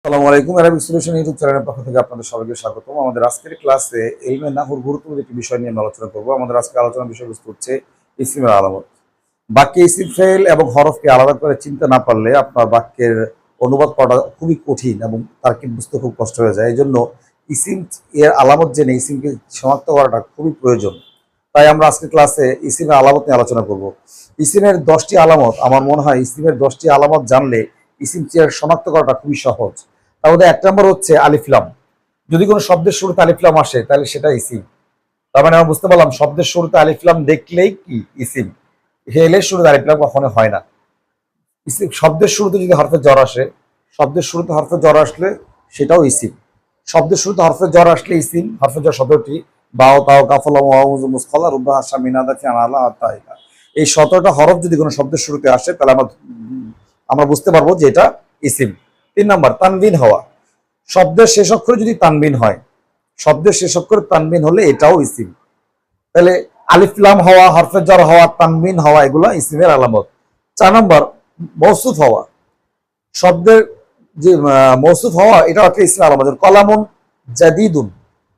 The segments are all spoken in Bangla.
আসসালামু আলাইকুম। আরবিক সলিউশন ইউটিউব চ্যানেলের পক্ষ থেকে আপনাদের সবাইকে স্বাগতম। আমাদের আজকের ক্লাসে ইলমে নাহউর গুরুত্বপূর্ণ একটি বিষয় নিয়ে আমরা আলোচনা করব। আমাদের আজকের আলোচনার বিষয়বস্তু হচ্ছে ইসিমের আলামত। বাক্যে ইসিম ফেল এবং হরফকে আলাদা করে চিনতে না পারলে আপনার বাক্যের অনুবাদ করাটা খুবই কঠিন এবং তার্কিক বুঝতে খুব কষ্ট হয়ে যায়। এই জন্য ইসিম এর আলামত জেনে ইসিমকে শনাক্ত করাটা খুবই প্রয়োজন। তাই আমরা আজকের ক্লাসে ইসিমের আলামত নিয়ে আলোচনা করব। ইসিমের 10টি আলামত, আমার মনে হয় ইসিমের 10টি আলামত জানলে ইসিম শনাক্ত করাটা খুবই সহজ। তার মধ্যে 1 নম্বর হচ্ছে আলিফলাম। যদি কোনো শব্দের শুরুতে আলিফলাম আসে তাহলে সেটা ইসিম। তার মানে আমরা বুঝতে পারলাম শব্দের শুরুতে আলিফলাম দেখলেই কি ইসিম। হেলের শুরুতে আলিফলাম কখনো হয় না। ইসিম শব্দের শুরুতে যদি হরফে জ্বর আসে, শব্দের শুরুতে হরফে জ্বর আসলে সেটাও ইসিম। শব্দের শুরুতে হরফে জ্বর আসলে ইসিম। হরফে জ্বর শব্দটি বাও তাও কাফলা ওয়াউজ মুসখালা রুবা হাসা মিনাদা ফিআলা আতাইকা, এই 17টা হরফ যদি কোনো শব্দের শুরুতে আসে তাহলে আমরা বুঝতে পারবো যে এটা ইসিম। 3 নম্বর তানবিন হওয়া। শব্দের শেষ অক্ষরে যদি তানবিন হয়, শব্দের শেষ অক্ষরে তানবিন হলে এটাও ইসিম। তাহলে আলিফলাম হওয়া, হরফে জ্বর হওয়া, তানবিন হওয়া এগুলো ইসিমের আলামত। 4 নম্বর মৌসুফ হওয়া। শব্দের যে মৌসুফ হওয়া এটা একটা ইসিমের আলামত। কলামুন জাদিদুন,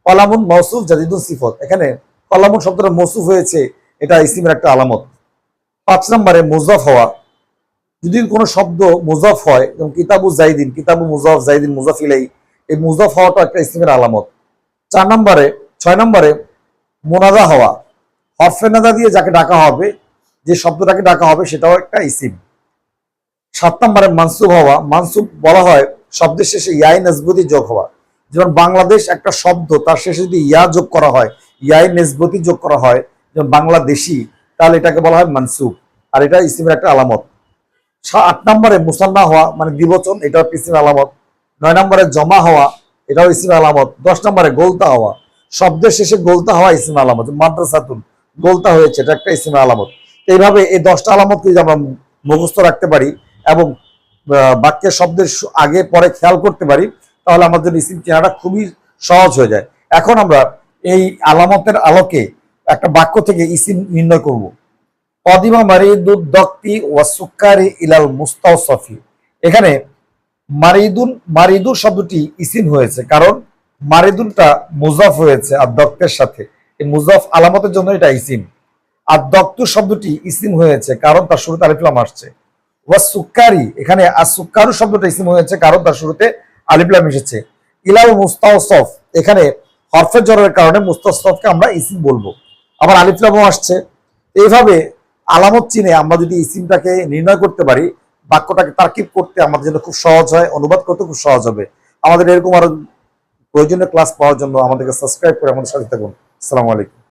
কলামুন মৌসুফ জাদিদুন সিফত, এখানে কলামুন শব্দটা মৌসুফ হয়েছে, এটা ইসিমের একটা আলামত। 5 নম্বরে মুজাফ হওয়া। যদি কোনো শব্দ মুজাফ হয়, যেমন কিতাবু জাইদিন, কিতাবু মুজাফ, জাইদিন মুজাফ ইলাই, এই মুজাফ হওয়াটা একটা ইসিমের আলামত। 6 নম্বরে মুনাদা হওয়া। হরফে নাদা দিয়ে যাকে ডাকা হবে, যে শব্দটাকে ডাকা হবে সেটাও একটা ইসিম। 7 নম্বরে মানসুব হওয়া। মানসুব বলা হয় শব্দের শেষে ইয়াই নেসবতি যোগ হওয়া। যেমন বাংলাদেশ একটা শব্দ, তার শেষে যদি ইয়া যোগ করা হয়, ইয়াই নেসবতি যোগ করা হয়, যেমন বাংলাদেশি, তাহলে এটাকে বলা হয় মানসুব, আর এটা ইসিমের একটা আলামত। 8 নম্বরে মুসান্না হওয়া, মানে দ্বিবচন, এটাও ইসিমের আলামত। 9 নম্বরে জমা হওয়া, এটাও ইসিমের আলামত। 10 নম্বরে গোলতা হওয়া, শব্দের শেষে গোলতা হওয়া ইসিমের আলামত। মাদ্রাসাতুন, গোলতা হয়েছে, এটা একটা ইসিমের আলামত। এইভাবে এই 10টা আলামতকে যদি আমরা মুখস্থ রাখতে পারি এবং বাক্যের শব্দের আগে পরে খেয়াল করতে পারি, তাহলে আমাদের ইসিম চেনাটা খুবই সহজ হয়ে যায়। এখন আমরা এই আলামতের আলোকে একটা বাক্য থেকে ইসিম নির্ণয় করব। কদিমা মারিদুদ দক্তি ওয়া সুক্কারি ইলাল মুস্তাওসাফি। এখানে মারিদুর শব্দটি ইসিম হয়েছে কারণ মারিদুনটা মুজাফ হয়েছে আর দক্তের সাথে, এই মুজাফ আলামতের জন্য এটা ইসিম। আর দক্তু শব্দটি ইসিম হয়েছে কারণ তার শুরুতে আলিফলাম আসছে। ওয়া সুক্কারি, এখানে আর সুক্কারু শব্দটা ইসিম হয়েছে কারণ তার শুরুতে আলিফলাম এসেছে। ইলাল মুস্তাওসাফ, এখানে হরফে জরের কারণে মুস্তাওসাফকে আমরা ইসিম বলবো, আবার আলিফলামও আসছে। এইভাবে আলামত চিনে আমরা যদি ইসিমটাকে নির্ণয় করতে পারি, বাক্যটাকে তার্কিব করতে আমাদের জন্য খুব সহজ হয়, অনুবাদ করতে খুব সহজ হবে। আমাদের এরকম আরো প্রয়োজনীয় ক্লাস পাওয়ার জন্য আমাদেরকে সাবস্ক্রাইব করে আমাদের সাথে থাকুন। আসসালামু আলাইকুম।